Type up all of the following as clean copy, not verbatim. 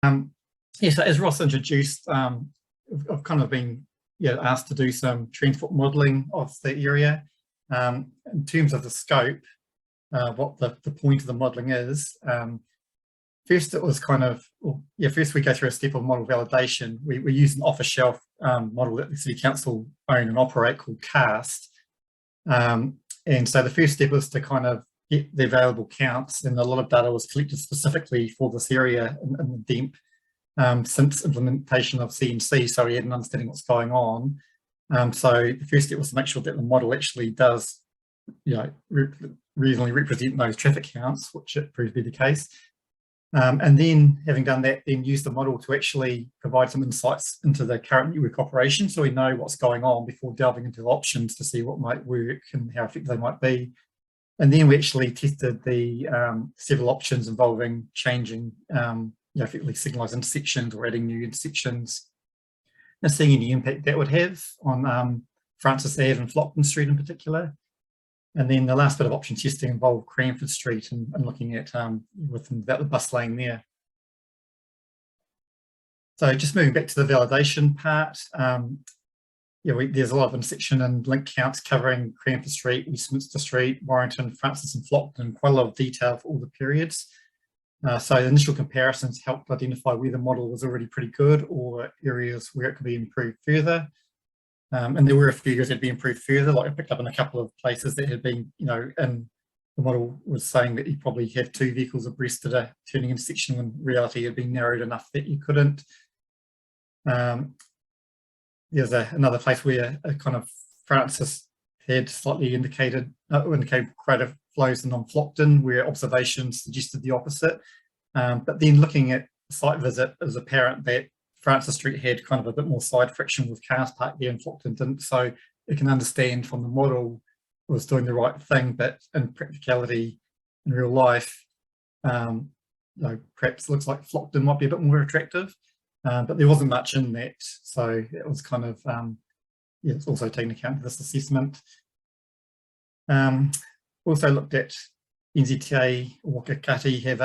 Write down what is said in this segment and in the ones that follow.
Yeah, so as Ross introduced, I've kind of been asked to do some transport modelling of the area. In terms of the scope, what the point of the modelling is. First, it was kind of, first we go through a step of model validation. We use an off-the-shelf model that the City Council own and operate called CAST. And so the first step was to kind of get the available counts, and a lot of data was collected specifically for this area in the DEMP since implementation of CNC, so we had an understanding what's going on. So the first step was to make sure that the model actually does, reasonably represent those traffic counts, which it proved to be the case. And then, having done that, then use the model to actually provide some insights into the current network operation, so we know what's going on before delving into options to see what might work and how effective they might be. And then we actually tested the several options involving changing, effectively signalised intersections or adding new intersections, and seeing any impact that would have on Francis Ave and Flockton Street in particular. And then the last bit of option testing involved Cranford Street and looking at about the bus lane there. So just moving back to the validation part, there's a lot of intersection and link counts covering Cranford Street, Westminster Street, Warrington, Francis and Flockton, quite a lot of detail for all the periods. So the initial comparisons helped identify where the model was already pretty good or areas where it could be improved further. And there were a few areas that had been improved further, like I picked up in a couple of places that had been, and the model was saying that you probably have two vehicles abreast at a turning intersection when reality had been narrowed enough that you couldn't. There's another place where a kind of Francis had slightly indicated greater flows than on Flockton, where observations suggested the opposite. But then looking at the site visit, it was apparent that Francis Street had kind of a bit more side friction with cars parked there, and Flockton didn't. So you can understand from the model it was doing the right thing, but in practicality, in real life, perhaps it looks like Flockton might be a bit more attractive, but there wasn't much in that. So it was kind of, it's also taken account of this assessment. Also looked at NZTA or Wakakati have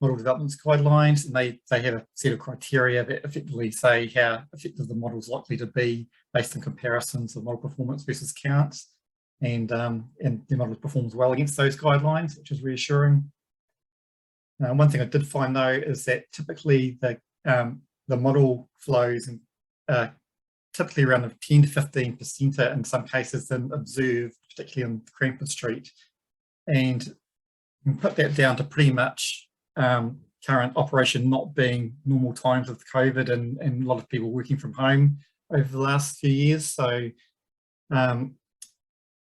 model development guidelines, and they have a set of criteria that effectively say how effective the model is likely to be based on comparisons of model performance versus counts, and the model performs well against those guidelines, which is reassuring. One thing I did find though is that typically the model flows typically around 10 to 15% in some cases than observed, particularly on Cranford Street, and you can put that down to pretty much current operation not being normal times with COVID and a lot of people working from home over the last few years. So, and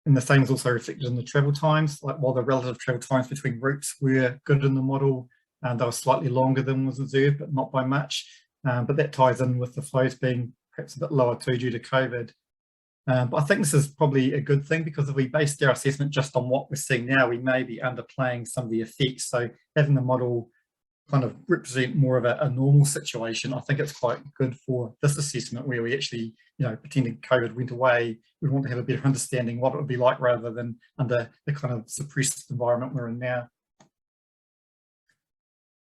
the same is also reflected in the travel times. Like while the relative travel times between routes were good in the model, they were slightly longer than was observed, but not by much. But that ties in with the flows being perhaps a bit lower too due to COVID. But I think this is probably a good thing, because if we based our assessment just on what we're seeing now, we may be underplaying some of the effects. So having the model kind of represent more of a normal situation, I think it's quite good for this assessment where we actually, pretending COVID went away, we want to have a better understanding what it would be like rather than under the kind of suppressed environment we're in now.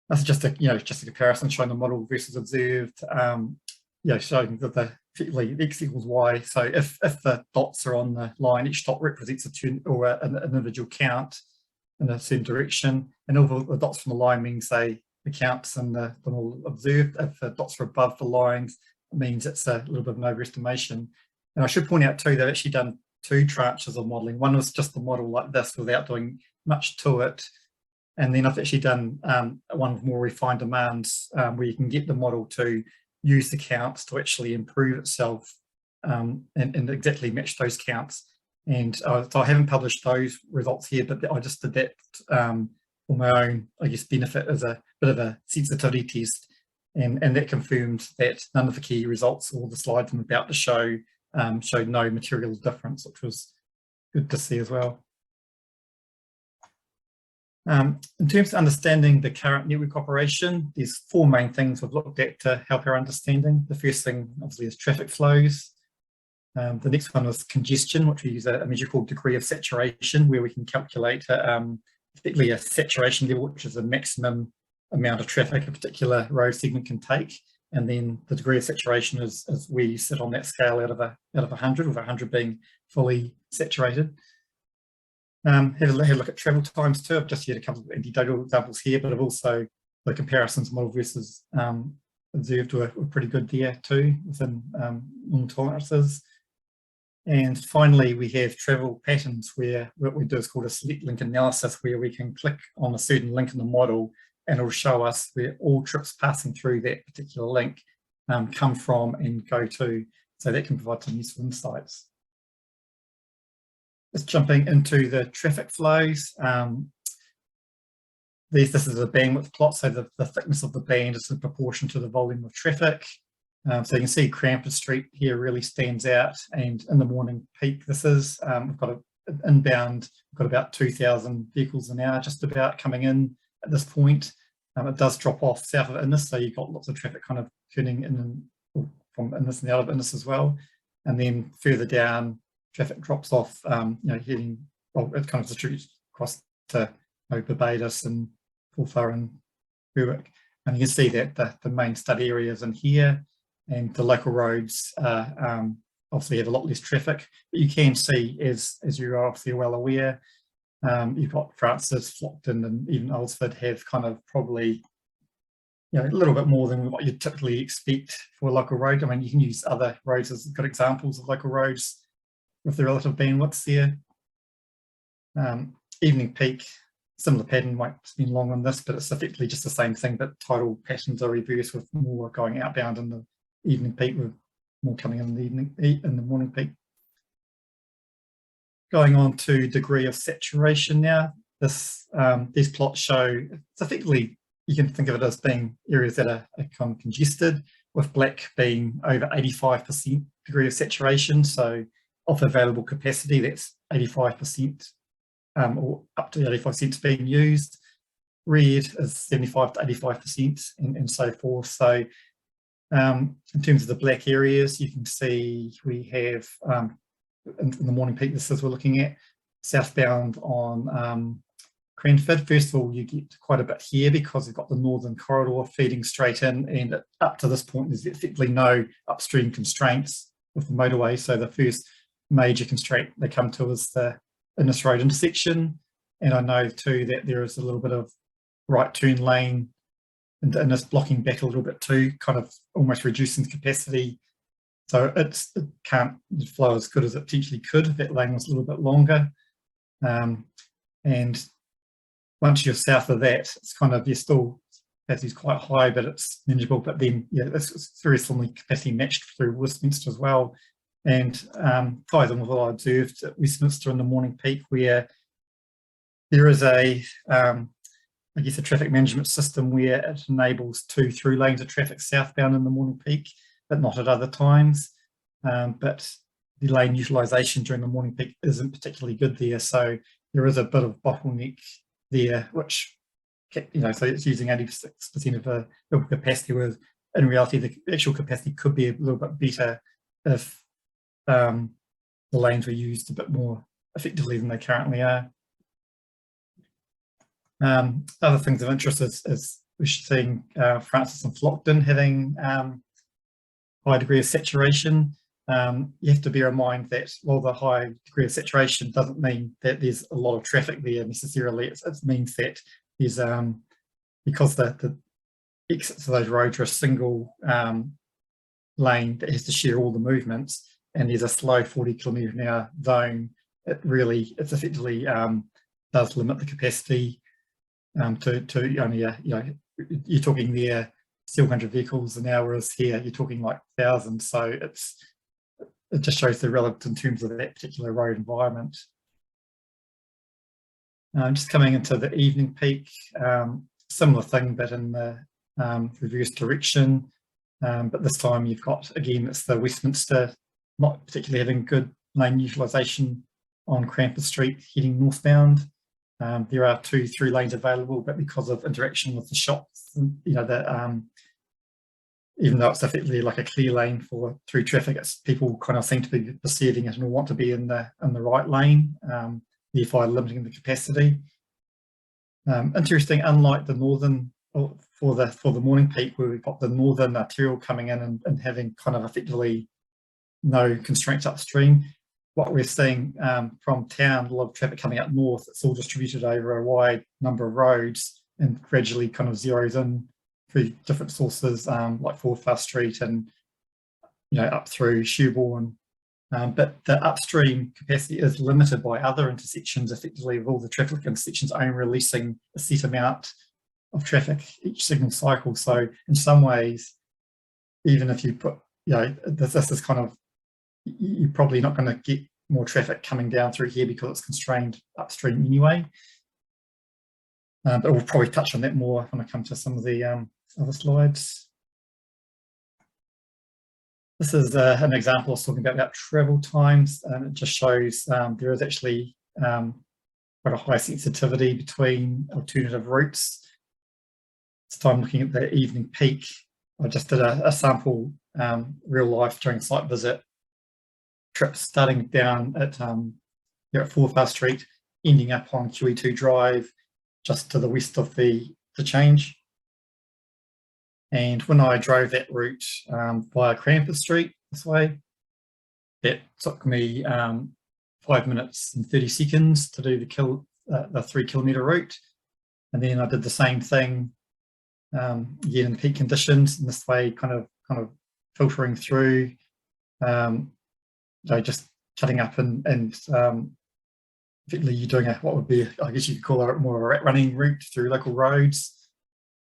That's just a comparison showing the model versus observed. Showing that effectively X equals Y. So if the dots are on the line, each dot represents a turn or an individual count in a certain direction, and all the dots from the line means the counts and the model observed. If the dots are above the lines, it means it's a little bit of an overestimation. And I should point out too, they've actually done two tranches of modelling. One was just the model like this without doing much to it. And then I've actually done one with more refined demands where you can get the model to use the counts to actually improve itself and exactly match those counts. And so I haven't published those results here, but I just did that for my own, benefit as a bit of a sensitivity test. And that confirmed that none of the key results or the slides I'm about to show showed no material difference, which was good to see as well. In terms of understanding the current network operation, there's four main things we've looked at to help our understanding. The first thing, obviously, is traffic flows. The next one was congestion, which we use a measure called degree of saturation, where we can calculate particularly a saturation level, which is the maximum amount of traffic a particular road segment can take, and then the degree of saturation is where you sit on that scale out of 100, with 100 being fully saturated. Have a look at travel times too. I've just used a couple of anecdotal examples here, but I've also the comparisons model versus observed were pretty good there too, within normal tolerances. And finally, we have travel patterns, where what we do is called a select link analysis, where we can click on a certain link in the model and it'll show us where all trips passing through that particular link come from and go to. So that can provide some useful insights. Just jumping into the traffic flows. This is a bandwidth plot, so the thickness of the band is in proportion to the volume of traffic. So you can see Cramper Street here really stands out, and in the morning peak this is, we've got an inbound, we've got about 2,000 vehicles an hour just about coming in at this point. It does drop off south of Innes, so you've got lots of traffic kind of turning in and from Innes and out of Innes as well. And then further down, traffic drops off, heading, well, it kind of distributes across to Barbados and Fulfar and Berwick. And you can see that the main study areas in here, and the local roads obviously have a lot less traffic. But you can see, as you are obviously well aware, you've got Francis, Flockton, and even Oldsford have kind of probably a little bit more than what you'd typically expect for a local road. I mean, you can use other roads as good examples of local roads with the relative bandwidths there. Evening peak, similar pattern, won't spend long on this, but it's effectively just the same thing, but tidal patterns are reversed, with more going outbound in the evening peak, with more coming in the morning peak. Going on to degree of saturation now. These plots show, it's effectively, you can think of it as being areas that are kind of congested, with black being over 85% degree of saturation. So of available capacity, that's 85%, or up to 85% being used. Red is 75 to 85%, and so forth. So in terms of the black areas, you can see we have in the morning peak, this is we're looking at southbound on Cranford. First of all, you get quite a bit here because you've got the northern corridor feeding straight in, and up to this point there's effectively no upstream constraints with the motorway. So the first major constraint they come to is the Innes Road intersection, and I know too that there is a little bit of right turn lane into Innes blocking back a little bit too, kind of almost reducing the capacity. So it can't flow as good as it potentially could if that lane was a little bit longer. And once you're south of that, it's kind of, you're still, capacity is quite high, but it's manageable. But then, yeah, it's very similarly capacity matched through Westminster as well. And ties in with what I observed at Westminster in the morning peak, where there is a traffic management system where it enables 2 through lanes of traffic southbound in the morning peak, but not at other times. But the lane utilisation during the morning peak isn't particularly good there. So there is a bit of bottleneck there, which, so it's using 86% of the capacity, whereas in reality, the actual capacity could be a little bit better if the lanes were used a bit more effectively than they currently are. Other things of interest is we're seeing Francis and Flockton having high degree of saturation. You have to bear in mind that while the high degree of saturation doesn't mean that there's a lot of traffic there necessarily, it means that there's because the exits of those roads are a single lane that has to share all the movements, and there's a slow 40 km/h zone. It's effectively does limit the capacity to only you're talking there several hundred vehicles an hour, whereas here you're talking like thousands. So it just shows the relevance in terms of that particular road environment. Just coming into the evening peak, similar thing, but in the reverse direction. But this time you've got, again, it's the Westminster not particularly having good lane utilisation on Cramper Street heading northbound. There are 2 through lanes available, but because of interaction with the shops, even though it's effectively like a clear lane for through traffic, people kind of seem to be perceiving it and want to be in the right lane, therefore limiting the capacity. Interesting, unlike the northern for the morning peak, where we've got the northern arterial coming in and having kind of effectively no constraints upstream. What we're seeing from town, a lot of traffic coming up north, it's all distributed over a wide number of roads and gradually kind of zeroes in through different sources, like Forfar Street and up through Shoeborn. But the upstream capacity is limited by other intersections, effectively, with all the traffic intersections only releasing a set amount of traffic each signal cycle. So in some ways, even if you put, this is kind of, you're probably not going to get more traffic coming down through here because it's constrained upstream anyway. But we'll probably touch on that more when I come to some of the other slides. This is an example I was talking about travel times. It just shows there is actually quite a high sensitivity between alternative routes. This time looking at the evening peak, I just did a sample real life during site visit trips starting down at Forfar Street, ending up on QE2 Drive, just to the west of the change. And when I drove that route via Cranford Street this way, that took me 5 minutes and 30 seconds to do the 3 kilometre route. And then I did the same thing again in peak conditions, in this way, kind of filtering through, just cutting up and effectively you're doing what would be, I guess you could call it more of a rat running route through local roads,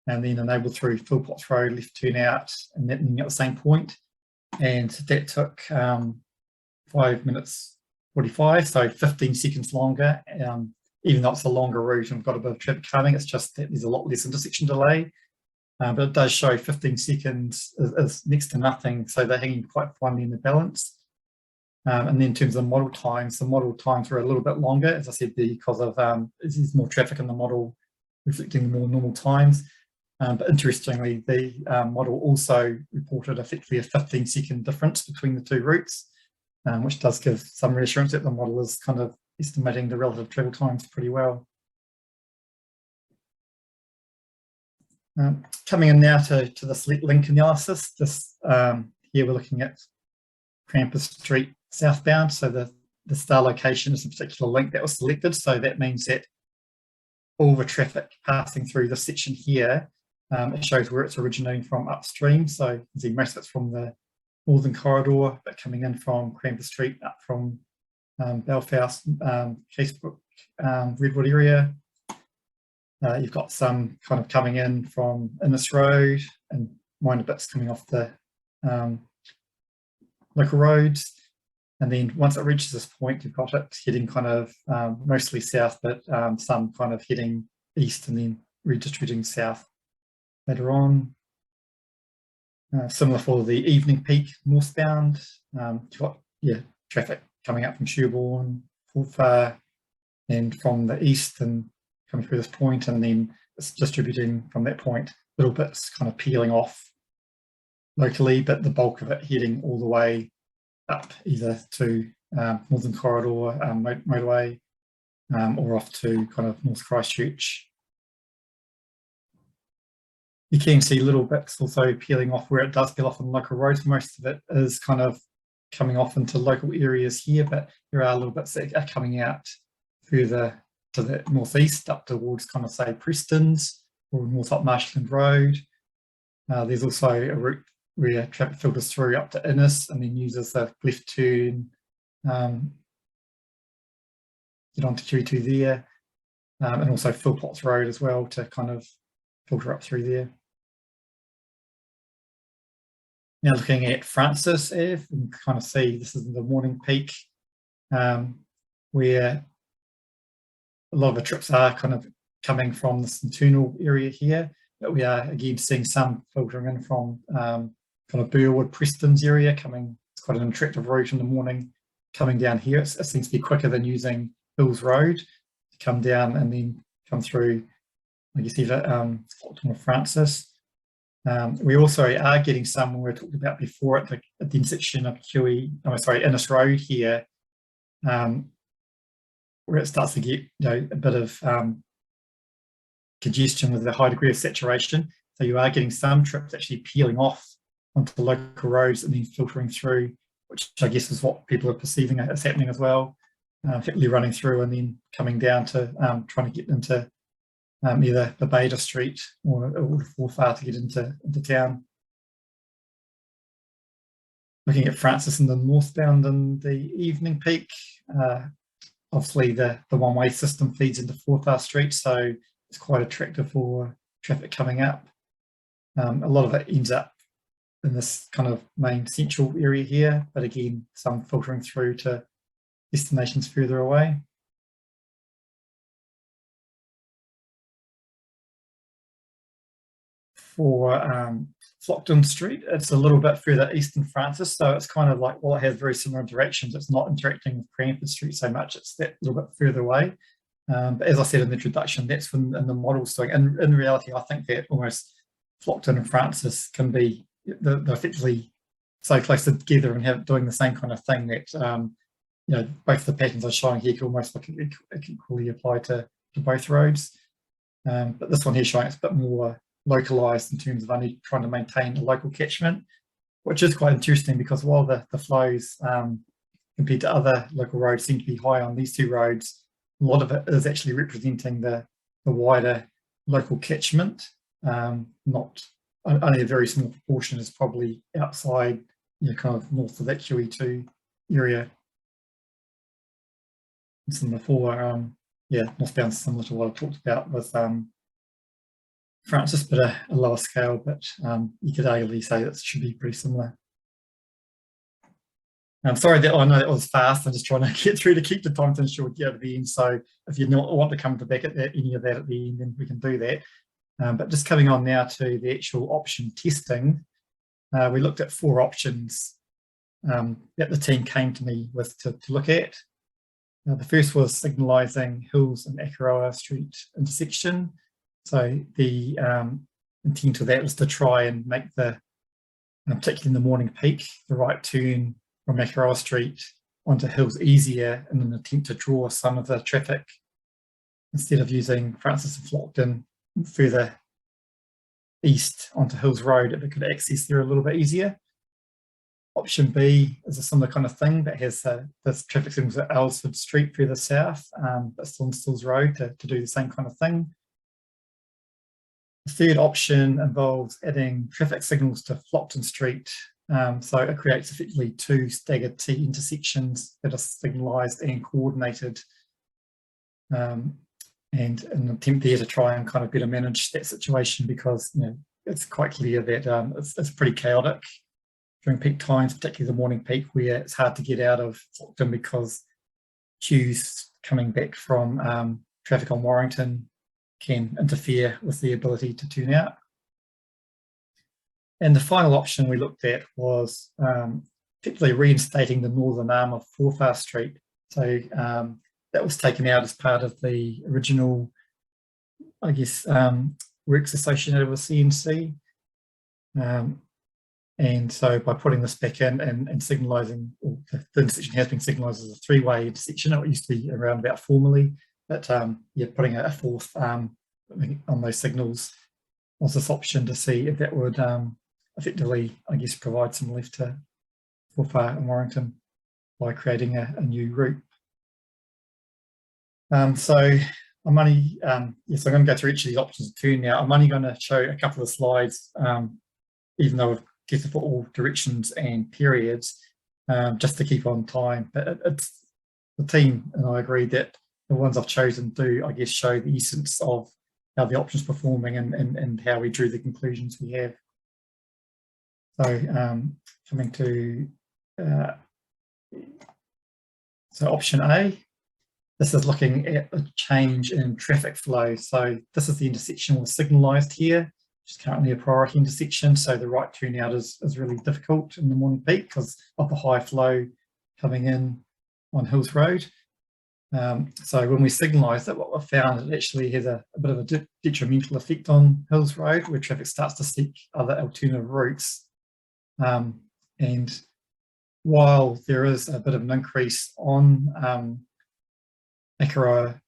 and then enabled through Philpotts Road, left turn out, and that ending at the same point. And that took 5 minutes 45, so 15 seconds longer. Even though it's a longer route and we've got a bit of traffic coming, it's just that there's a lot less intersection delay. But it does show 15 seconds is next to nothing, so they're hanging quite finely in the balance. And then in terms of model times, the model times were a little bit longer, as I said, because of there's more traffic in the model reflecting the more normal times. But interestingly, the model also reported effectively a 15-second difference between the two routes, which does give some reassurance that the model is kind of estimating the relative travel times pretty well. Coming in now to the select link analysis, here we're looking at Cranford Street southbound, so the star location is a particular link that was selected, so that means that all the traffic passing through this section here, it shows where it's originating from upstream. So you can see most of it's from the northern corridor, but coming in from Cranford Street up from Belfast, Casebrook, Redwood area. You've got some kind of coming in from Innes Road and minor bits coming off the local roads. And then once it reaches this point, you've got it heading kind of mostly south, but some kind of heading east and then redistributing south later on. Similar for the evening peak northbound. You've got traffic coming up from Shoeborn, Forfar, and from the east and coming through this point, and then it's distributing from that point, little bits kind of peeling off locally, but the bulk of it heading all the way up either to Northern Corridor motorway or off to kind of North Christchurch. You can see little bits also peeling off where it does peel off on local roads. Most of it is kind of coming off into local areas here, but there are little bits that are coming out further to the northeast up towards kind of say Preston's or North Up Marshland Road. There's also a route where traffic filters through up to Innes and then uses the left turn, get onto QE2 there, and also Philpotts Road as well to kind of filter up through there. Now looking at Francis Ave, you can kind of see this is the morning peak, where a lot of the trips are kind of coming from this internal area here, but we are again seeing some filtering in from kind of Burwood, Preston's area coming. It's quite an attractive route in the morning coming down here. It seems to be quicker than using Hills Road to come down and then come through, I guess, either Francis. We also are getting some, we were talking about before, at the intersection of Innes Road here, where it starts to get a bit of congestion with a high degree of saturation. So you are getting some trips actually peeling off onto local roads and then filtering through, which I guess is what people are perceiving as happening as well, effectively running through and then coming down to trying to get into either the Beta Street or far to get into town. Looking at Francis and the northbound in the evening peak, obviously the one-way system feeds into Forsyth Street, so it's quite attractive for traffic coming up. A lot of it ends up in this kind of main central area here, but again, some filtering through to destinations further away. For Flockton Street, it's a little bit further east in Francis, so it's kind of like, well, it has very similar interactions. It's not interacting with Cranford Street so much, it's that little bit further away. But as I said in the introduction, that's when in the model's doing. And in reality, I think that almost Flockton and Francis can be, they're effectively so close together and doing the same kind of thing that, you know, both the patterns I'm showing here could almost look equally apply to both roads. But this one here showing it's a bit more localized in terms of only trying to maintain a local catchment, which is quite interesting because while the flows compared to other local roads seem to be high on these two roads, a lot of it is actually representing the wider local catchment. Not only a very small proportion is probably outside, you know, kind of north of that QE2 area. Similar for northbound, similar to what I talked about with Francis, but a lower scale, but you could arguably say that should be pretty similar. I'm sorry that I know that was fast. I'm just trying to get through to keep the time to ensure we get to the end. So if you want to come back at any of that at the end, then we can do that. But just coming on now to the actual option testing, we looked at 4 options that the team came to me with to look at. The first was signalizing Hills and Acura Street intersection. So the intent of that was to try and make particularly in the morning peak, the right turn from Acura Street onto Hills easier in an attempt to draw some of the traffic instead of using Francis and Flockton further east onto Hills Road, if it could access there a little bit easier. Option B is a similar kind of thing that has this traffic signals at Aylesford Street further south, but still on Stills Road to do the same kind of thing. The third option involves adding traffic signals to Flockton Street. So it creates effectively 2 staggered T intersections that are signalised and coordinated, and an attempt there to try and kind of better manage that situation because, you know, it's quite clear that it's pretty chaotic during peak times, particularly the morning peak, where it's hard to get out of Flockton because queues coming back from traffic on Warrington can interfere with the ability to turn out. And the final option we looked at was particularly reinstating the northern arm of Forsyth Street. So that was taken out as part of the original, I guess, works associated with CNC. And so by putting this back in and signalising, the intersection has been signalised as a 3-way intersection. It used to be around about formally, but yeah, putting a 4th on those signals was this option to see if that would effectively, I guess, provide some lift to Forsyth and Warrington by creating a new route. So I'm only, so I'm going to go through each of these options in turn now. I'm only going to show a couple of slides, even though we've tested for all directions and periods, just to keep on time. But it's the team and I agree that the ones I've chosen do, I guess, show the essence of how the option's performing and how we drew the conclusions we have. So coming to so option A, this is looking at a change in traffic flow. So this is the intersection we've signalised here, which is currently a priority intersection. So the right turnout is really difficult in the morning peak because of the high flow coming in on Hills Road. So when we signalised it, what we found, it actually has a bit of a detrimental effect on Hills Road, where traffic starts to seek other alternative routes. And while there is a bit of an increase on Acura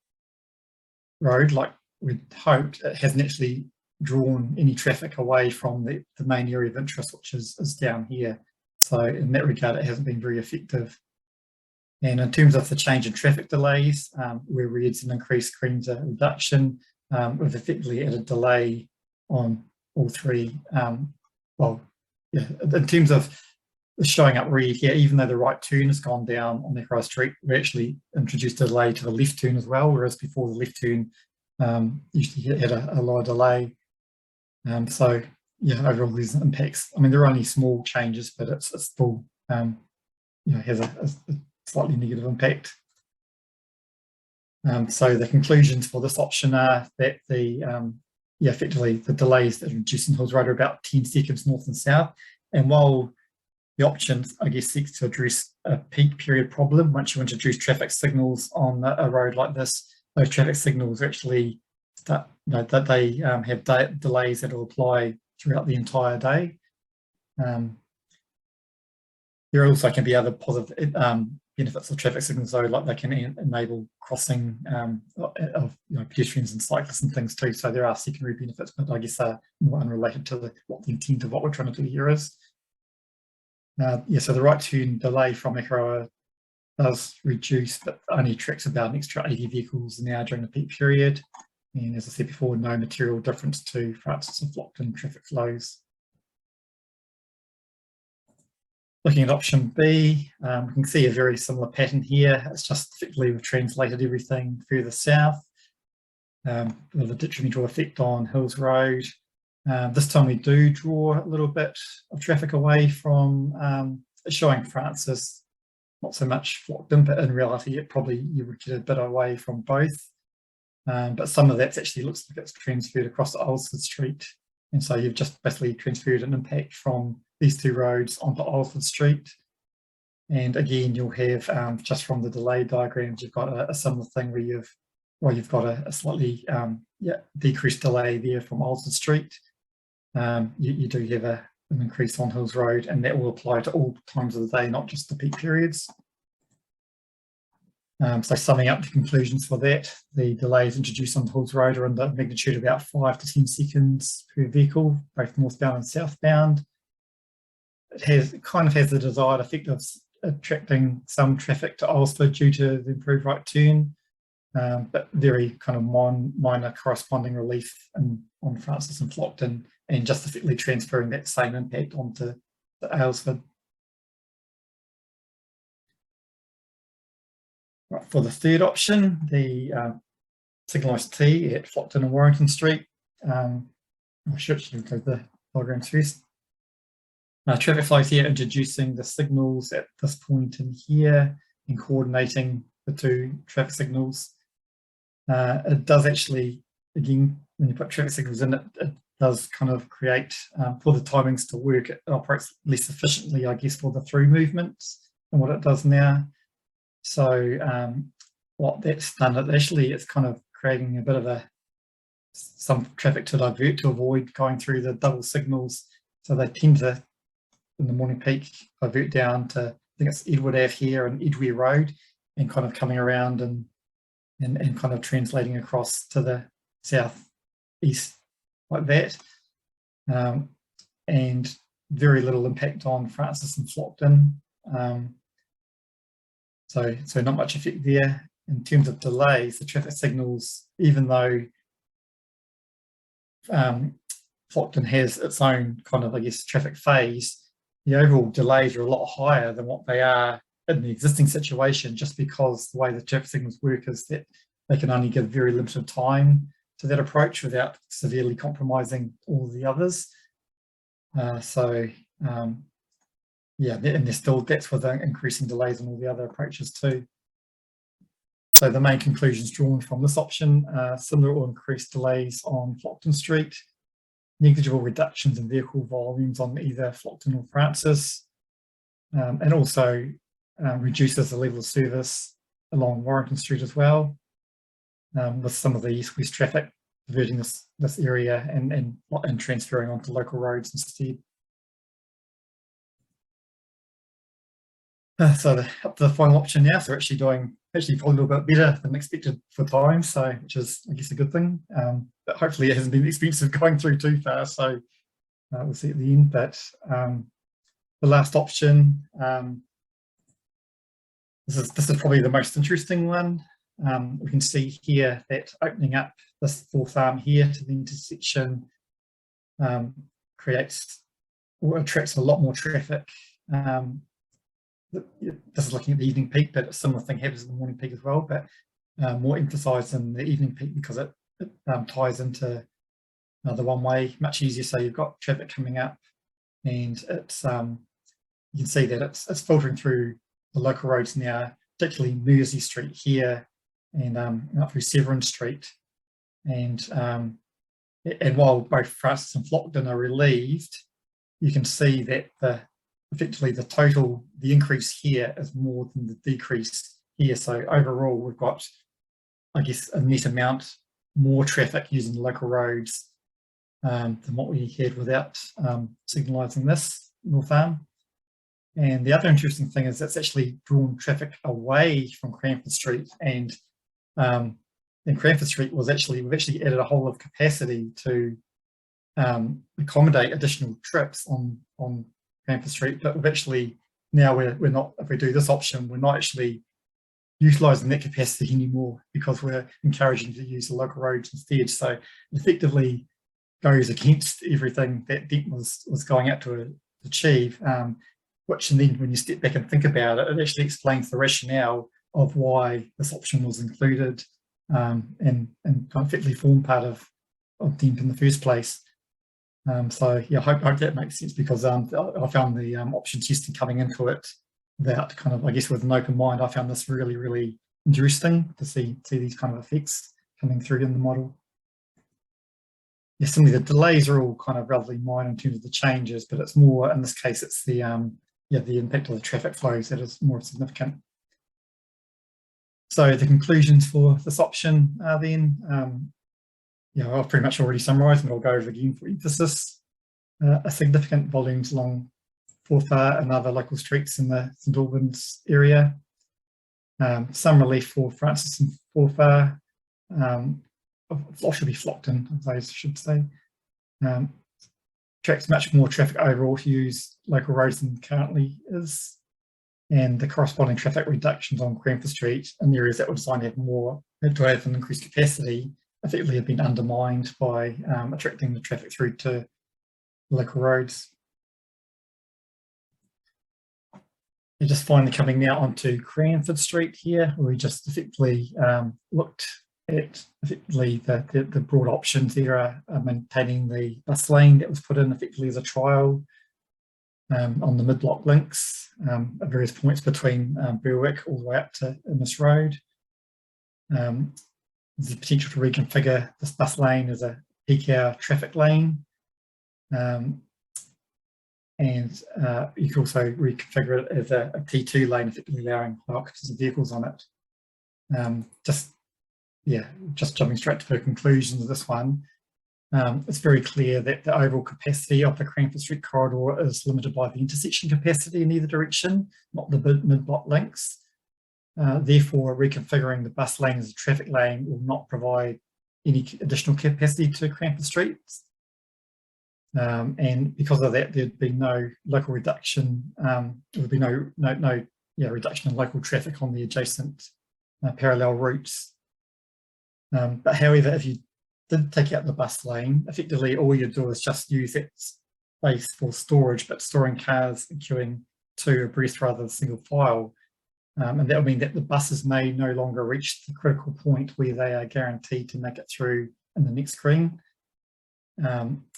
Road, like we'd hoped it hasn't actually drawn any traffic away from the main area of interest, which is down here. So in that regard, it hasn't been very effective. And in terms of the change in traffic delays, where red's an increased, green's a reduction, we've effectively added delay on all three. Well, yeah, in terms of showing up red here, even though the right turn has gone down on the Acura Street, we actually introduced a delay to the left turn as well, whereas before the left turn usually had a lower delay. So yeah, overall these impacts, I mean, they're only small changes, but it's still has a slightly negative impact. So the conclusions for this option are that effectively the delays that are reduced in Hills Road are about 10 seconds north and south. And while the option, I guess, seeks to address a peak period problem, once you introduce traffic signals on a road like this, those traffic signals actually start, that they have delays that will apply throughout the entire day. There also can be other positive benefits of traffic signals, though, like they can enable crossing of pedestrians and cyclists and things too. So there are secondary benefits, but I guess are more unrelated to what the intent of what we're trying to do here is. So the right turn delay from Acura does reduce, but only tracks about an extra 80 vehicles an hour during the peak period. And as I said before, no material difference to Francis and Flockton traffic flows. Looking at option B, we can see a very similar pattern here. It's just effectively we've translated everything further south with a detrimental effect on Hills Road. This time we do draw a little bit of traffic away from showing Francis, not so much Flockton, but in reality it probably you would get a bit away from both. But some of that actually looks like it's transferred across to Alsford Street. And so you've just basically transferred an impact from these two roads onto Alsford Street. And again, you'll have, just from the delay diagrams, you've got a similar thing where you've got a slightly decreased delay there from Alsford Street. You do have an increase on Hills Road, and that will apply to all times of the day, not just the peak periods. So summing up the conclusions for that, the delays introduced on Hills Road are in the magnitude of about 5 to 10 seconds per vehicle, both northbound and southbound. It kind of has the desired effect of attracting some traffic to Alsford due to the improved right turn, but very kind of minor corresponding relief on Francis and Flockton, and just effectively transferring that same impact onto Aylesford. Right, for the third option, the signalised T at Flockton and Warrington Street. I should include the diagrams first. Traffic flows here, introducing the signals at this point in here and coordinating the two traffic signals. It does actually, again, when you put traffic signals in, it does kind of create, for the timings to work, it operates less efficiently, I guess, for the through movements than what it does now. So what that's done, it's kind of creating a bit of some traffic to divert to avoid going through the double signals. So they tend to, in the morning peak, divert down to, I think it's Edward Ave here and Edgware Road, and kind of coming around and kind of translating across to the southeast like that. And very little impact on Francis and Flockton. So not much effect there. In terms of delays, the traffic signals, even though Flockton has its own kind of, I guess, traffic phase, the overall delays are a lot higher than what they are in the existing situation, just because the way the traffic signals work is that they can only give very limited time to that approach without severely compromising all the others. Yeah, and that's with increasing delays on all the other approaches too. So the main conclusions drawn from this option are similar or increased delays on Flockton Street, negligible reductions in vehicle volumes on either Flockton or Francis, and also reduces the level of service along Warrington Street as well, with some of the east-west traffic diverting this area and transferring onto local roads instead. So up to the final option now. So we're actually doing probably a little bit better than expected for time. So which is, I guess, a good thing. But hopefully it hasn't been expensive going through too far. So we'll see at the end. But the last option, this is probably the most interesting one. We can see here that opening up this fourth arm here to the intersection creates or attracts a lot more traffic. This is looking at the evening peak, but a similar thing happens in the morning peak as well, but more emphasised in the evening peak because it ties into the one-way much easier. So you've got traffic coming up, and it's you can see that it's filtering through the local roads now, particularly Mersey Street here, and up through Severn Street, and while both Francis and Flockton are relieved, you can see that effectively the increase here is more than the decrease here. So overall, we've got, I guess, a net amount more traffic using the local roads than what we had without signalising this north arm. And the other interesting thing is that's actually drawn traffic away from Cranford Street, and Cranford Street we've actually added a whole lot of capacity to accommodate additional trips on Cranford Street, but we've actually now we're not, if we do this option, we're not actually utilising that capacity anymore because we're encouraging to use the local roads instead. So it effectively goes against everything that DEMP was going out to achieve. Which, and then when you step back and think about it, it actually explains the rationale of why this option was included and kind of effectively form part of DEMP in the first place. So yeah, I hope that makes sense, because I found the option testing coming into it without kind of, I guess, with an open mind, I found this really, really interesting to see these kind of effects coming through in the model. Yeah, similarly, the delays are all kind of relatively minor in terms of the changes, but it's more, in this case, it's the impact of the traffic flows that is more significant. So the conclusions for this option are then, I've pretty much already summarised, and I'll go over again for emphasis. A significant volumes along Forfar and other local streets in the St Albans area. Some relief for Francis and Forfar, or should be Flockton, those should say. Attracts much more traffic overall to use local roads than currently is, and the corresponding traffic reductions on Cranford Street in areas that were designed to have an increased capacity effectively have been undermined by attracting the traffic through to local roads. You're just finally coming now onto Cranford Street here, where we just effectively looked at effectively the broad options there are maintaining the bus lane that was put in effectively as a trial on the mid-block links at various points between Berwick all the way up to Innes Road. There's the potential to reconfigure this bus lane as a peak hour traffic lane, and you can also reconfigure it as a T2 lane, effectively allowing high occupancy vehicles on it. Just jumping straight to the conclusions of this one, it's very clear that the overall capacity of the Cranford Street corridor is limited by the intersection capacity in either direction, not the mid-block links. Therefore, reconfiguring the bus lane as a traffic lane will not provide any additional capacity to Cranford Street. And because of that, there'd be no local reduction. There would be no reduction in local traffic on the adjacent parallel routes. But however, if you did take out the bus lane, effectively all you do is just use that space for storage, but storing cars and queuing two abreast rather than single file. And that will mean that the buses may no longer reach the critical point where they are guaranteed to make it through in the next screen.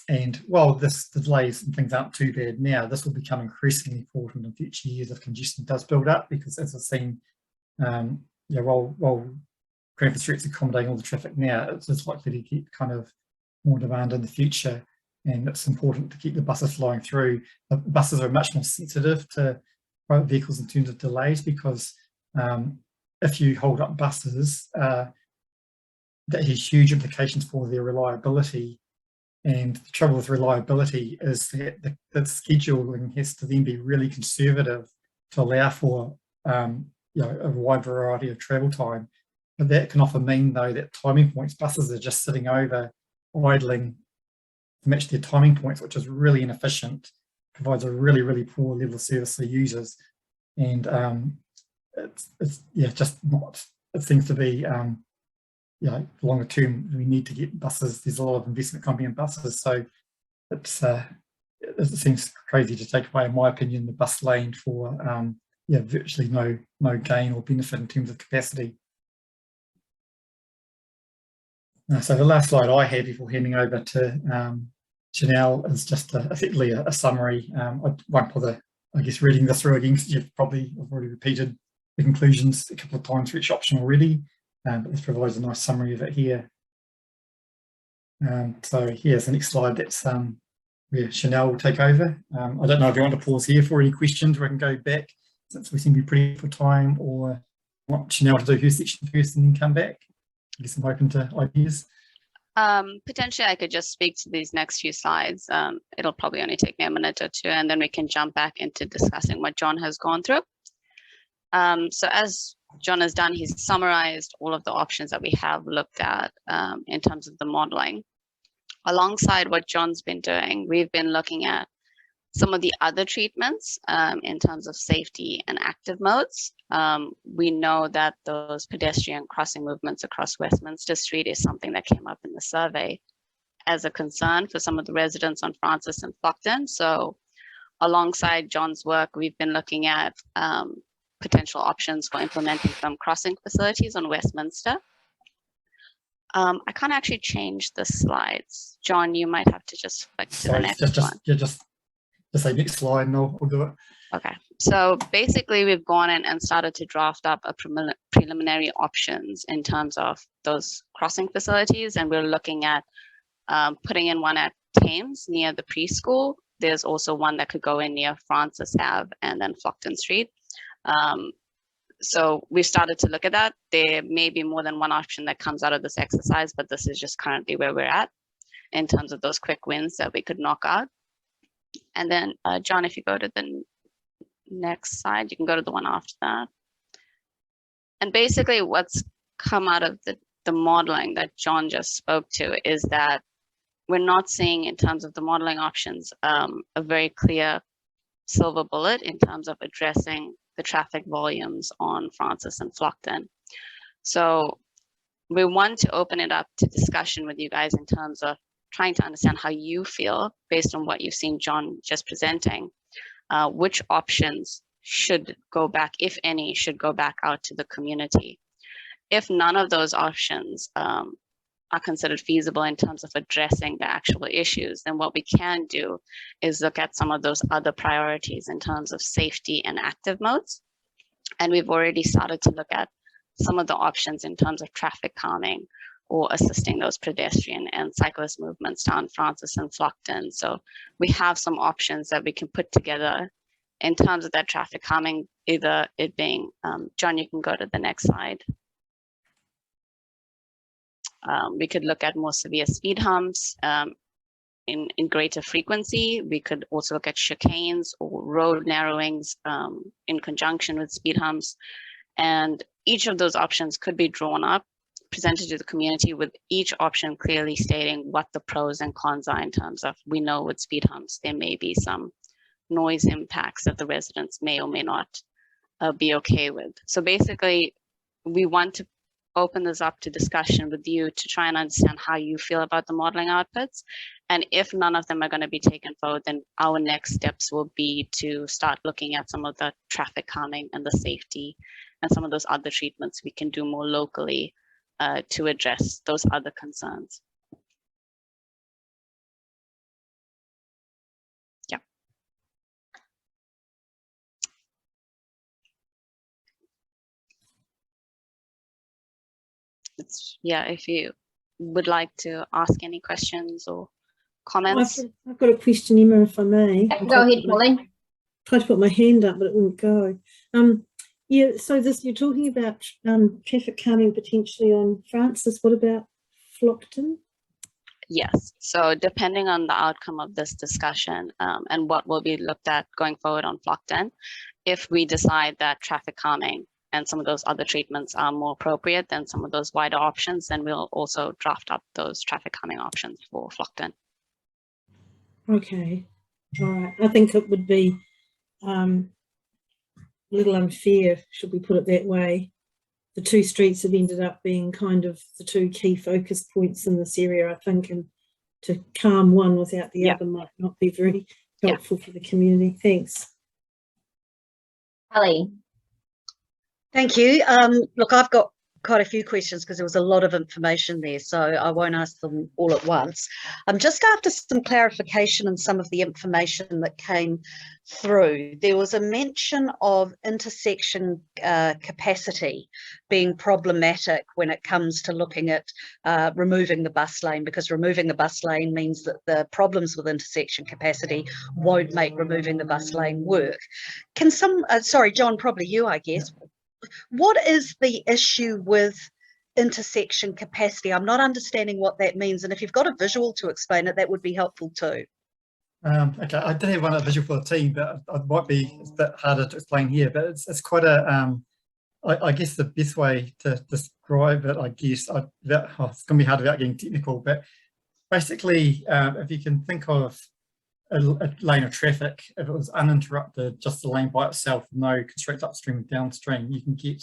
And while the delays and things aren't too bad now, this will become increasingly important in future years if congestion does build up, because as I've seen, while Cranford Street's accommodating all the traffic now, it's likely to get kind of more demand in the future, and it's important to keep the buses flowing through. The buses are much more sensitive to private vehicles in terms of delays, because if you hold up buses, that has huge implications for their reliability. And the trouble with reliability is that the scheduling has to then be really conservative allow for a wide variety of travel time. But that can often mean, though, that timing points, buses are just sitting over, idling to match their timing points, which is really inefficient, provides a really, really poor level of service for users. And it's just not, it seems to be, longer term, we need to get buses. There's a lot of investment coming in buses. So it seems crazy to take away, in my opinion, the bus lane for virtually no gain or benefit in terms of capacity. So the last slide I had before handing over to Janelle is just effectively a summary. I won't bother, I guess, reading this through again, because I've already repeated the conclusions a couple of times for each option already, but this provides a nice summary of it here. So here's the next slide. That's where Chanel will take over. I don't know if you want to pause here for any questions, or I can go back since we seem to be pretty for time, or want Chanel to do her section first and then come back. I guess I'm open to ideas. Potentially I could just speak to these next few slides. It'll probably only take me a minute or two, and then we can jump back into discussing what John has gone through. So as John has done, he's summarized all of the options that we have looked at in terms of the modeling. Alongside what John's been doing, we've been looking at some of the other treatments in terms of safety and active modes. We know that those pedestrian crossing movements across Westminster Street is something that came up in the survey as a concern for some of the residents on Francis and Flockton. So alongside John's work, we've been looking at potential options for implementing some crossing facilities on Westminster. I can't actually change the slides. John, you might have to just flick to the next one. Just say next slide and I'll do it. Okay, so basically we've gone in and started to draft up a preliminary options in terms of those crossing facilities, and we're looking at putting in one at Thames near the preschool. There's also one that could go in near Francis Ave and then Flockton Street. So we've started to look at that. There may be more than one option that comes out of this exercise, but this is just currently where we're at in terms of those quick wins that we could knock out. And then John, if you go to the next slide, you can go to the one after that. And basically what's come out of the modeling that John just spoke to is that we're not seeing, in terms of the modeling options, a very clear silver bullet in terms of addressing the traffic volumes on Francis and Flockton. So we want to open it up to discussion with you guys in terms of trying to understand how you feel based on what you've seen John just presenting, which options should go back, if any, should go back out to the community. If none of those options are considered feasible in terms of addressing the actual issues, then what we can do is look at some of those other priorities in terms of safety and active modes. And we've already started to look at some of the options in terms of traffic calming or assisting those pedestrian and cyclist movements down Francis and Flockton. So we have some options that we can put together in terms of that traffic calming, either it being, John, you can go to the next slide. We could look at more severe speed humps in greater frequency. We could also look at chicanes or road narrowings in conjunction with speed humps. And each of those options could be drawn up, presented to the community, with each option clearly stating what the pros and cons are in terms of, we know with speed humps, there may be some noise impacts that the residents may or may not be okay with. So basically, we want to open this up to discussion with you to try and understand how you feel about the modeling outputs. And if none of them are going to be taken forward, then our next steps will be to start looking at some of the traffic calming and the safety and some of those other treatments we can do more locally to address those other concerns. Yeah. Yeah, if you would like to ask any questions or comments. I've got a question, Emma, if I may. Go ahead, Pauline. Tried to put my hand up, but it wouldn't go. Yeah, so you're talking about traffic calming potentially on Francis. What about Flockton? Yes, so depending on the outcome of this discussion and what will be looked at going forward on Flockton, if we decide that traffic calming and some of those other treatments are more appropriate than some of those wider options, then we'll also draft up those traffic calming options for Flockton. Okay, all right. I think it would be a little unfair, should we put it that way. The two streets have ended up being kind of the two key focus points in this area, I think, and to calm one without the other might not be very helpful for the community. Thanks. Ali. Thank you. Look, I've got quite a few questions because there was a lot of information there, so I won't ask them all at once. I'm just after some clarification on some of the information that came through. There was a mention of intersection capacity being problematic when it comes to looking at removing the bus lane, because removing the bus lane means that the problems with intersection capacity won't make removing the bus lane work. Can sorry, John, probably you, I guess. What is the issue with intersection capacity? I'm not understanding what that means, and if you've got a visual to explain it, that would be helpful too. Okay, I don't have one visual for the team, but it might be a bit harder to explain here. But it's quite a, I guess the best way to describe it, I guess, it's going to be hard without getting technical, but basically, if you can think of a lane of traffic, if it was uninterrupted, just the lane by itself, no constraints upstream and downstream, you can get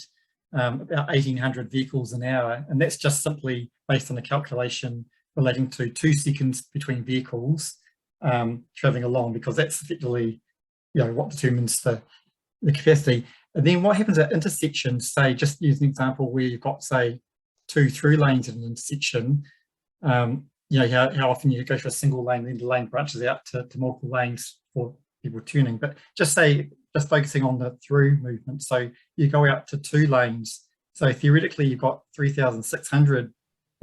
about 1,800 vehicles an hour, and that's just simply based on a calculation relating to 2 seconds between vehicles travelling along, because that's effectively, what determines the capacity. And then what happens at intersections, say, just use an example where you've got, say, 2 through lanes at an intersection. How often you go for a single lane, then the lane branches out to multiple lanes for people turning. But just focusing on the through movement. So you go out to 2 lanes. So theoretically, you've got 3,600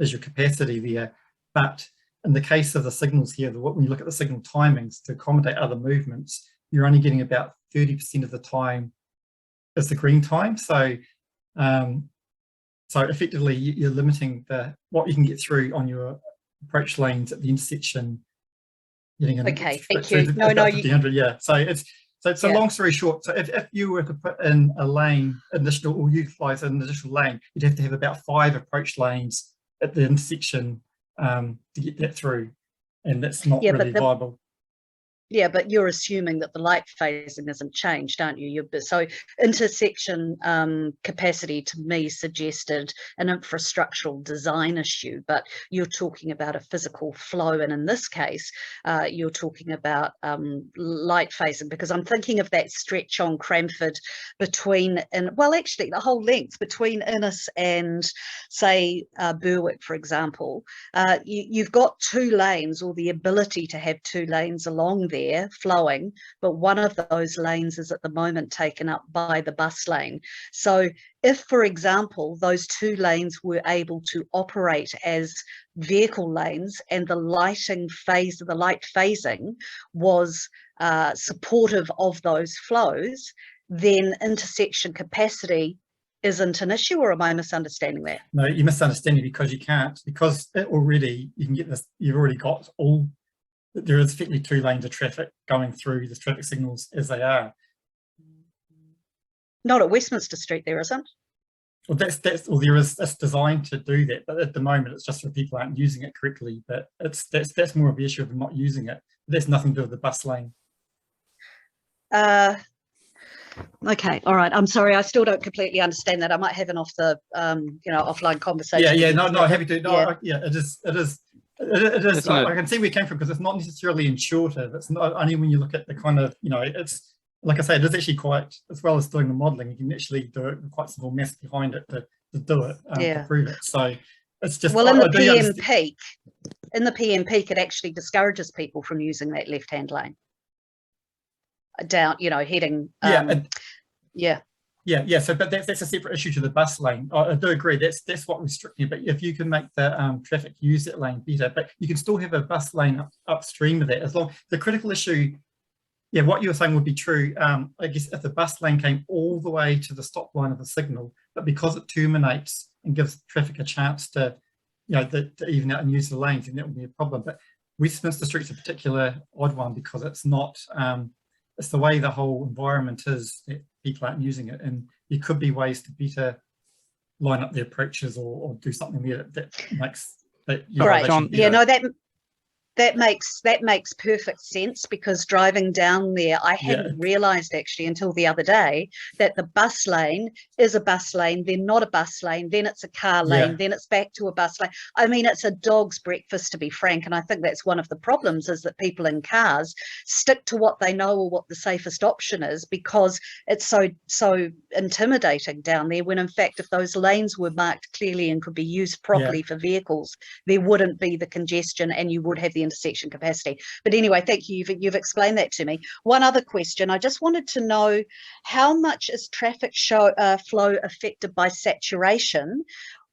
as your capacity there. But in the case of the signals here, when you look at the signal timings to accommodate other movements, you're only getting about 30% of the time as the green time. So effectively, you're limiting what you can get through on your approach lanes at the intersection. Okay, thank you. No, 1,500, yeah. So it's a long story short. So if you were to put in a lane additional or utilise an additional lane, you'd have to have about 5 approach lanes at the intersection to get that through, and that's not really viable. Yeah, but you're assuming that the light phasing hasn't changed, aren't you? So intersection capacity to me suggested an infrastructural design issue, but you're talking about a physical flow, and in this case, you're talking about light phasing, because I'm thinking of that stretch on Cranford actually the whole length between Innes and, say, Berwick, for example. You've got 2 lanes, or the ability to have 2 lanes along there flowing, but one of those lanes is at the moment taken up by the bus lane. So if, for example, those 2 lanes were able to operate as vehicle lanes and the light phasing was supportive of those flows, then intersection capacity isn't an issue, or am I misunderstanding that? No, you're misunderstanding, because you can't, because already you can get this, you've already got there is effectively 2 lanes of traffic going through the traffic signals as they are. Not at Westminster Street, there isn't. Well, that's designed to do that, but at the moment it's just where people aren't using it correctly. But that's more of the issue of not using it. There's nothing to do with the bus lane. Okay, all right. I'm sorry, I still don't completely understand that. I might have an offline conversation. No, happy to. No, it is. I can see where it came from, because it's not necessarily intuitive. It's not only when you look at the kind of, it's like I say, it is actually quite, as well as doing the modelling, you can actually do it with quite simple maths behind it to do it, to prove it. So it's just, well, in the PM peak, it actually discourages people from using that left-hand lane down, heading. So, but that's a separate issue to the bus lane. I do agree, that's what restricting. But if you can make the traffic use that lane better, but you can still have a bus lane upstream of that, as long the critical issue. Yeah, what you were saying would be true. I guess if the bus lane came all the way to the stop line of the signal, but because it terminates and gives traffic a chance to, to even out and use the lanes, then that would be a problem. But Westminster Street's a particular odd one, because it's not. it's the way the whole environment is that people aren't using it, and there could be ways to better line up the approaches or do something there that makes that. Right, John, yeah, no, that makes perfect sense, because driving down there, I hadn't realised actually until the other day that the bus lane is a bus lane, then not a bus lane, then it's a car lane, then it's back to a bus lane. I mean, it's a dog's breakfast, to be frank, and I think that's one of the problems, is that people in cars stick to what they know or what the safest option is, because it's so intimidating down there, when in fact if those lanes were marked clearly and could be used properly for vehicles, there wouldn't be the congestion and you would have the intersection capacity. But anyway, thank you, you've explained that to me. One other question, I just wanted to know, how much is traffic flow affected by saturation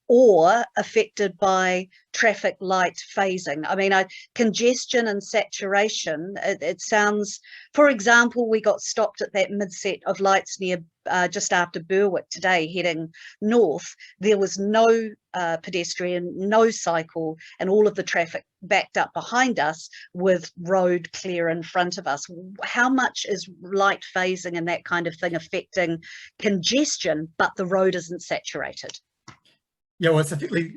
or affected by traffic light phasing? I mean, congestion and saturation, it sounds, for example, we got stopped at that mid-set of lights near just after Berwick today heading north. There was no pedestrian, no cycle, and all of the traffic backed up behind us with road clear in front of us. How much is light phasing and that kind of thing affecting congestion, but the road isn't saturated? Yeah, well, it's effectively,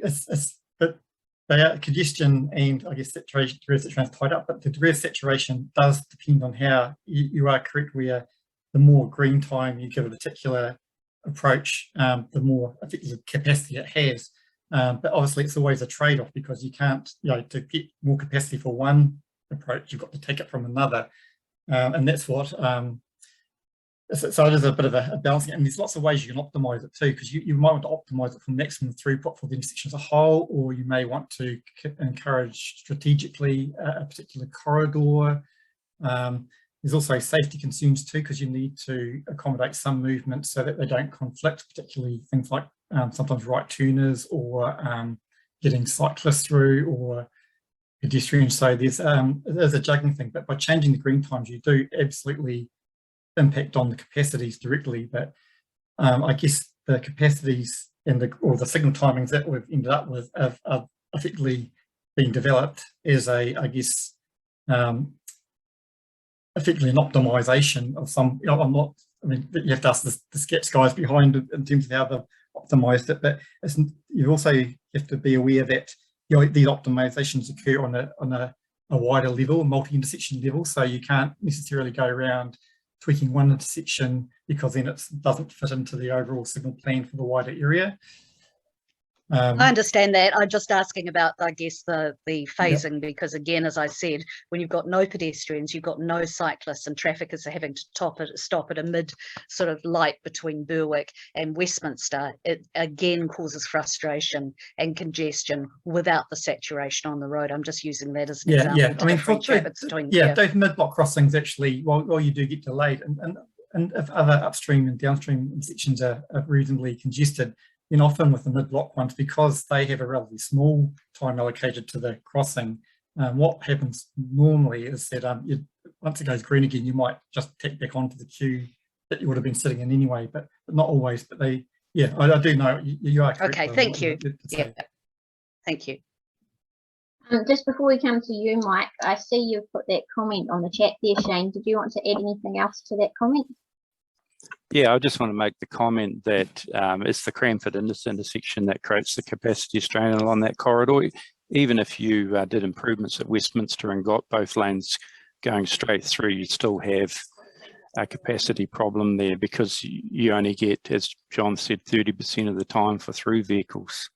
but they are congestion and I guess saturation, degree of saturation is tied up, but the degree of saturation does depend on how you are correct, where the more green time you give a particular approach, the more effective capacity it has. But obviously it's always a trade-off, because you can't, to get more capacity for one approach, you've got to take it from another. And that's what, so it is a bit of a balancing, and there's lots of ways you can optimize it too, because you might want to optimize it for maximum throughput for the intersection as a whole, or you may want to encourage strategically a particular corridor. There's also safety concerns too, because you need to accommodate some movement so that they don't conflict, particularly things like sometimes right turners or getting cyclists through or pedestrians. So there's a juggling thing, but by changing the green times, you do absolutely impact on the capacities directly. But I guess the capacities and the signal timings that we've ended up with have effectively been developed as effectively an optimization of some, I mean, you have to ask the sketch guys behind it in terms of how they've optimized it, but you also have to be aware that these optimizations occur on a wider level, multi-intersection level, so you can't necessarily go around tweaking one intersection because then it doesn't fit into the overall signal plan for the wider area. I understand that. I'm just asking about, I guess, the phasing, because again, as I said, when you've got no pedestrians, you've got no cyclists, and traffic is having to stop at a mid sort of light between Berwick and Westminster, it again causes frustration and congestion without the saturation on the road. I'm just using that as an example. I mean, those mid-block crossings actually, while you do get delayed, and if other upstream and downstream sections are reasonably congested, then often with the mid-block ones, because they have a relatively small time allocated to the crossing, what happens normally is that once it goes green again, you might just tap back onto the queue that you would have been sitting in anyway, but not always. But I do know you are correct. Okay, thank you. Yeah, thank you. Just before we come to you, Mike, I see you've put that comment on the chat there, Shane. Did you want to add anything else to that comment? Yeah, I just want to make the comment that it's the Cranford-Innes intersection that creates the capacity strain along that corridor. Even if you did improvements at Westminster and got both lanes going straight through, you still have a capacity problem there, because you only get, as John said, 30% of the time for through vehicles.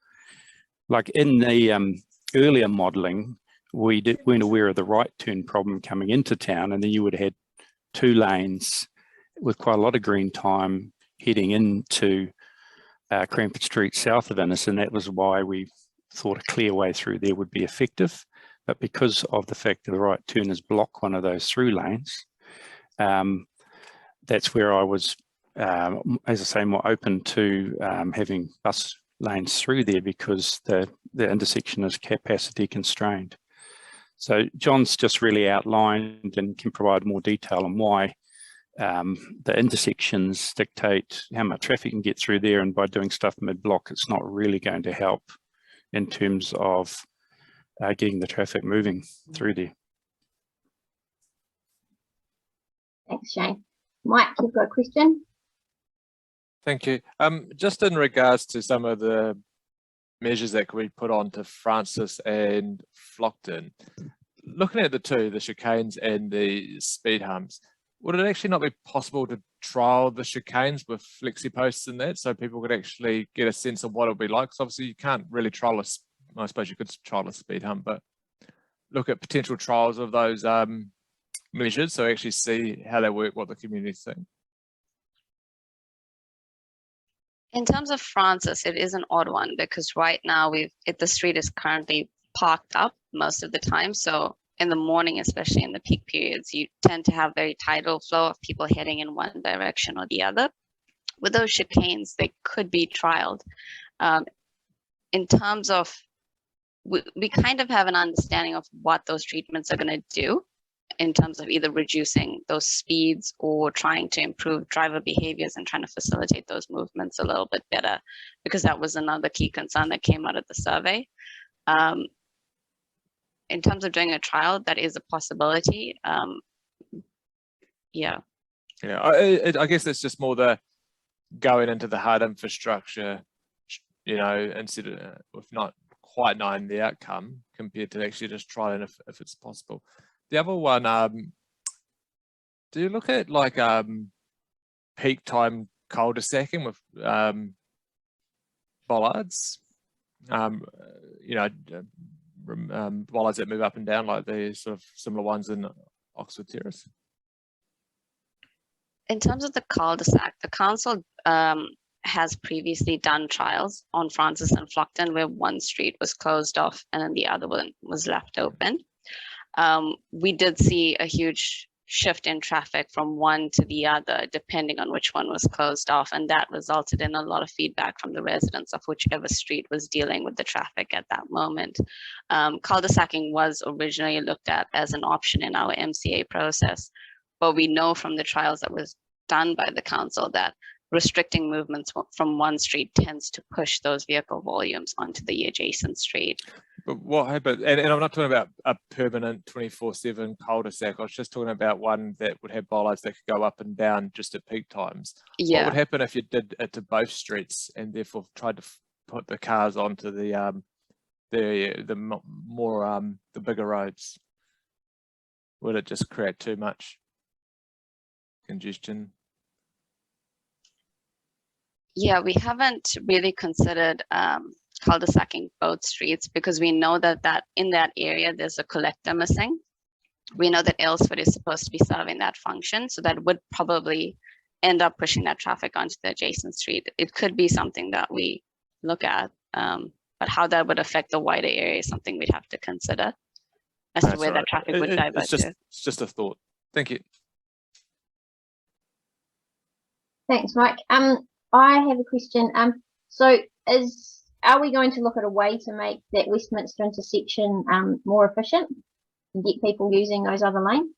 Like in the earlier modelling, we weren't aware of the right turn problem coming into town, and then you would have had 2 lanes with quite a lot of green time heading into Cranford Street south of Innes, and that was why we thought a clear way through there would be effective. But because of the fact that the right turners block one of those through lanes, that's where I was, as I say, more open to having bus lanes through there, because the intersection is capacity constrained. So John's just really outlined and can provide more detail on why the intersections dictate how much traffic can get through there, and by doing stuff mid-block, it's not really going to help in terms of getting the traffic moving through there. Thanks, Shane. Mike, you've got a question? Thank you. Just in regards to some of the measures that could be put onto Francis and Flockton, looking at the two, the chicanes and the speed humps, would it actually not be possible to trial the chicanes with flexi posts in that, so people could actually get a sense of what it'll be like? Because obviously you can't really trial I suppose you could trial a speed hump, but look at potential trials of those measures, so actually see how they work, what the community think. In terms of Francis, it is an odd one because right now the street is currently parked up most of the time. So in the morning, especially in the peak periods, you tend to have very tidal flow of people heading in one direction or the other. With those chicanes, they could be trialed. In terms of, we kind of have an understanding of what those treatments are going to do in terms of either reducing those speeds or trying to improve driver behaviors and trying to facilitate those movements a little bit better, because that was another key concern that came out of the survey. In terms of doing a trial, that is a possibility. Yeah. I guess it's just more the going into the hard infrastructure, instead of with not quite knowing the outcome compared to actually just trying if it's possible. The other one, do you look at like peak time cul-de-sacing with bollards? Bollards that move up and down like the sort of similar ones in Oxford Terrace? In terms of the cul-de-sac, the council has previously done trials on Francis and Flockton where one street was closed off and then the other one was left open. We did see a huge shift in traffic from one to the other, depending on which one was closed off. And that resulted in a lot of feedback from the residents of whichever street was dealing with the traffic at that moment. Cul-de-sacing was originally looked at as an option in our MCA process, but we know from the trials that was done by the council that restricting movements from one street tends to push those vehicle volumes onto the adjacent street. But what happened, and I'm not talking about a permanent 24/7 cul-de-sac, I was just talking about one that would have bollards that could go up and down just at peak times. Yeah. What would happen if you did it to both streets and therefore tried to put the cars onto the bigger roads? Would it just create too much congestion? Yeah, we haven't really considered cul-de-sacing both streets because we know that in that area there's a collector missing. We know that Aylesford is supposed to be serving that function, so that would probably end up pushing that traffic onto the adjacent street. It could be something that we look at, but how that would affect the wider area is something we'd have to consider as to where that traffic would divert to. It's just a thought. Thank you. Thanks, Mike. I have a question. So are we going to look at a way to make that Westminster intersection more efficient and get people using those other lanes?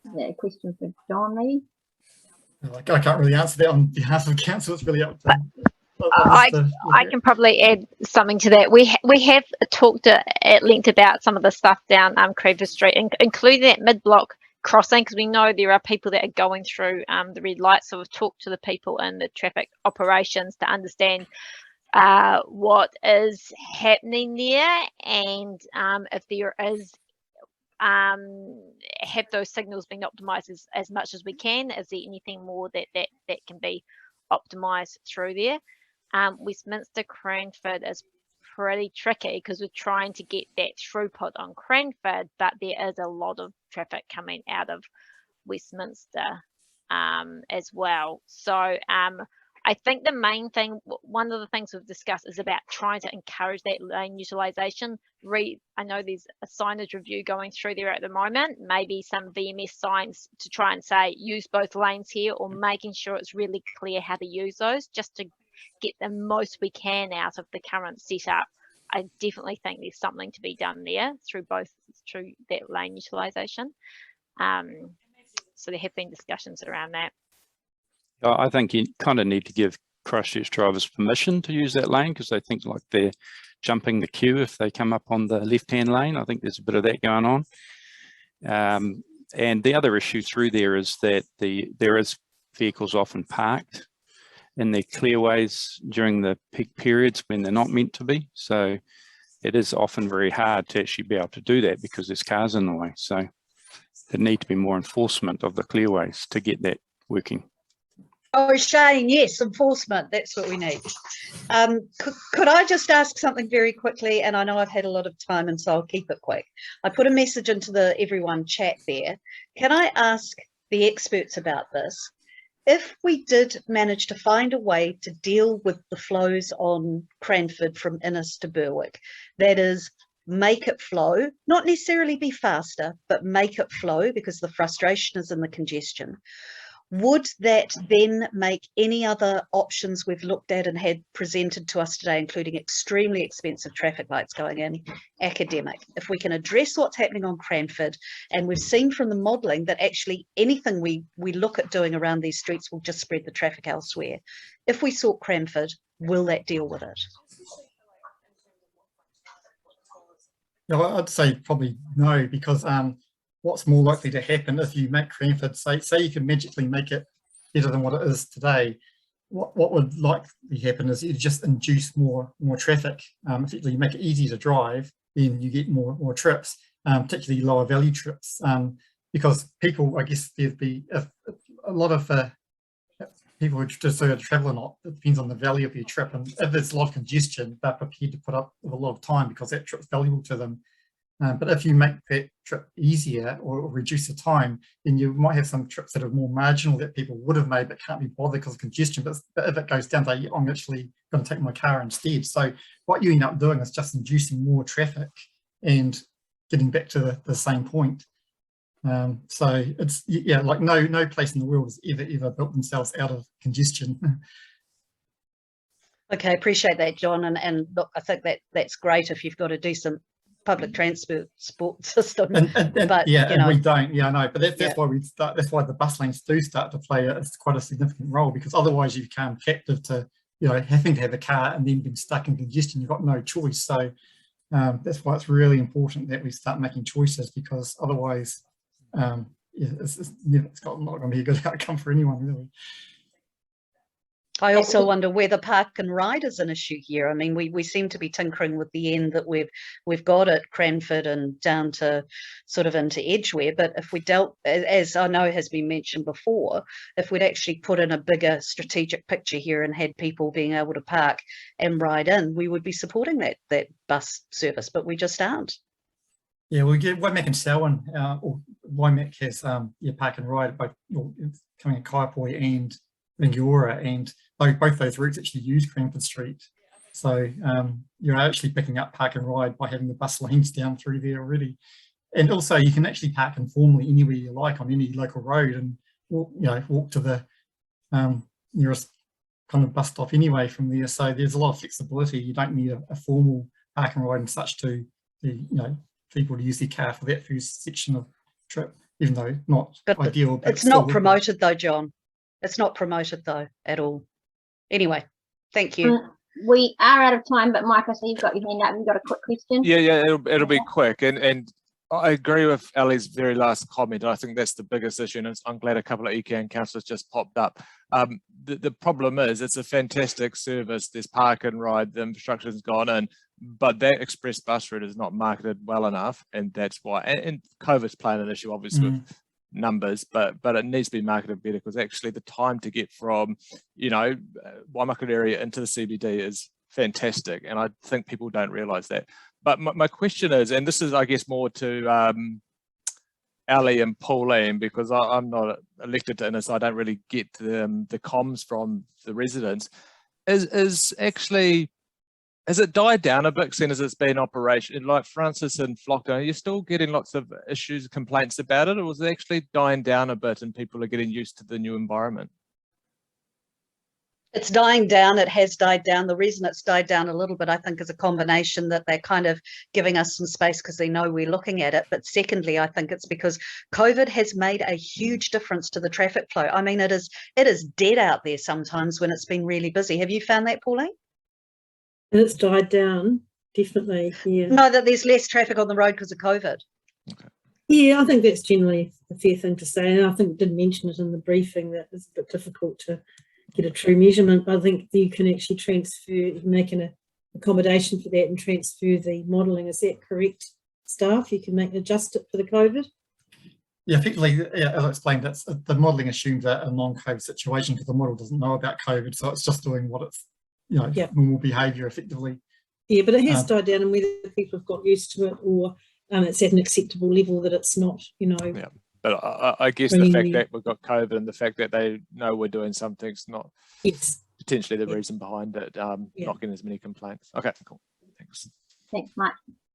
Is that a question for John, maybe? I can't really answer that on behalf of council. It's really up to I can probably add something to that. We have talked at length about some of the stuff down Creeper Street, including that mid-block crossing, because we know there are people that are going through the red light. So we've talked to the people in the traffic operations to understand what is happening there, and if there is have those signals being optimized as much as we can. Is there anything more that can be optimized through there? Westminster Cranford is pretty tricky because we're trying to get that throughput on Cranford, but there is a lot of traffic coming out of Westminster as well. So I think the main thing, one of the things we've discussed is about trying to encourage that lane utilisation. I know there's a signage review going through there at the moment, maybe some VMS signs to try and say use both lanes here, or making sure it's really clear how to use those just to get the most we can out of the current setup. I definitely think there's something to be done there through that lane utilisation. So there have been discussions around that. I think you kind of need to give Christchurch drivers permission to use that lane because they think like they're jumping the queue if they come up on the left-hand lane. I think there's a bit of that going on. And the other issue through there is that there is vehicles often parked in their clearways during the peak periods when they're not meant to be. So it is often very hard to actually be able to do that because there's cars in the way. So there need to be more enforcement of the clearways to get that working. Oh, Shane, yes, enforcement, that's what we need. Could I just ask something very quickly? And I know I've had a lot of time, and so I'll keep it quick. I put a message into the everyone chat there. Can I ask the experts about this? If we did manage to find a way to deal with the flows on Cranford from Innes to Berwick, that is, make it flow, not necessarily be faster, but make it flow, because the frustration is in the congestion. Would that then make any other options we've looked at and had presented to us today, including extremely expensive traffic lights going in, academic? If we can address what's happening on Cranford, and we've seen from the modelling that actually anything we look at doing around these streets will just spread the traffic elsewhere. If we sort Cranford, will that deal with it? No, I'd say probably no, because what's more likely to happen if you make Cranford, say you can magically make it better than what it is today, what would likely happen is you just induce more traffic. Particularly you make it easier to drive, then you get more trips, particularly lower value trips, because people, I guess there'd be a lot of people who decide to travel or not. It depends on the value of your trip, and if there's a lot of congestion, they're prepared to put up with a lot of time because that trip's valuable to them. But if you make that trip easier or reduce the time, then you might have some trips that are more marginal that people would have made but can't be bothered because of congestion. But if it goes down to, I'm actually going to take my car instead. So what you end up doing is just inducing more traffic and getting back to the same point. So it's, yeah, like no place in the world has ever built themselves out of congestion. Okay, appreciate that, John. And look, I think that's great if you've got a decent public transport system. But yeah, you know, and we don't. Yeah, I know. But that's yeah. why that's why the bus lanes do start to play quite a significant role, because otherwise you become captive to, you know, having to have a car and then being stuck in congestion. You've got no choice. So that's why it's really important that we start making choices, because otherwise, yeah, it's not going to be a good outcome for anyone, really. I also wonder whether park and ride is an issue here. I mean, we seem to be tinkering with the end that we've got at Cranford and down to sort of into Edgware. But if we dealt, as I know has been mentioned before, if we'd actually put in a bigger strategic picture here and had people being able to park and ride in, we would be supporting that bus service, but we just aren't. Yeah, we get Waimak and Selwyn, or Waimak has park and ride, both coming at Kaiapoi and Rangiora, and both those routes actually use Cranford Street. So you're actually picking up park and ride by having the bus lanes down through there already. And also you can actually park informally anywhere you like on any local road and walk to the nearest kind of bus stop anyway from there. So there's a lot of flexibility. You don't need a formal park and ride and such to people to use their car for that first section of trip, even though not ideal. But it's not promoted though, John. It's not promoted though at all. Anyway, thank you. We are out of time, but Mike, I see you've got your hand up. You've got a quick question. Yeah, it'll be quick. And I agree with Ali's very last comment. I think that's the biggest issue, and I'm glad a couple of ECAN councillors just popped up. The problem is it's a fantastic service. There's park and ride, the infrastructure's gone in, but that express bus route is not marketed well enough, and that's why. And COVID's playing an issue, obviously, with numbers, but it needs to be marketed better, because actually the time to get from Waimakere area into the CBD is fantastic, and I think people don't realise that. But my question is, and this is I guess more to Ali and Pauline, because I'm not elected to Innes, so I don't really get the comms from the residents. Has it died down a bit since it's been operation? Like Francis and Flockton, are you still getting lots of issues, complaints about it, or was it actually dying down a bit and people are getting used to the new environment? It's dying down. It has died down. The reason it's died down a little bit, I think, is a combination that they're kind of giving us some space because they know we're looking at it. But secondly, I think it's because COVID has made a huge difference to the traffic flow. I mean, it is dead out there sometimes when it's been really busy. Have you found that, Pauline? And it's died down, definitely, yeah. No, that there's less traffic on the road because of COVID. Okay. Yeah, I think that's generally a fair thing to say. And I think I did mention it in the briefing that it's a bit difficult to get a true measurement, but I think you can actually transfer, you can make an accommodation for that and transfer the modelling. Is that correct, staff? You can adjust it for the COVID? Yeah, effectively, as I explained, that's the modelling assumes a non-COVID situation because the model doesn't know about COVID, so it's just doing what it's, normal behaviour effectively. Yeah, but it has died down, and whether people have got used to it or it's at an acceptable level that it's not, Yeah, but I guess the fact that we've got COVID and the fact that they know we're doing something's not potentially the reason behind it, not getting as many complaints. Okay, cool. Thanks. Thanks, Mike.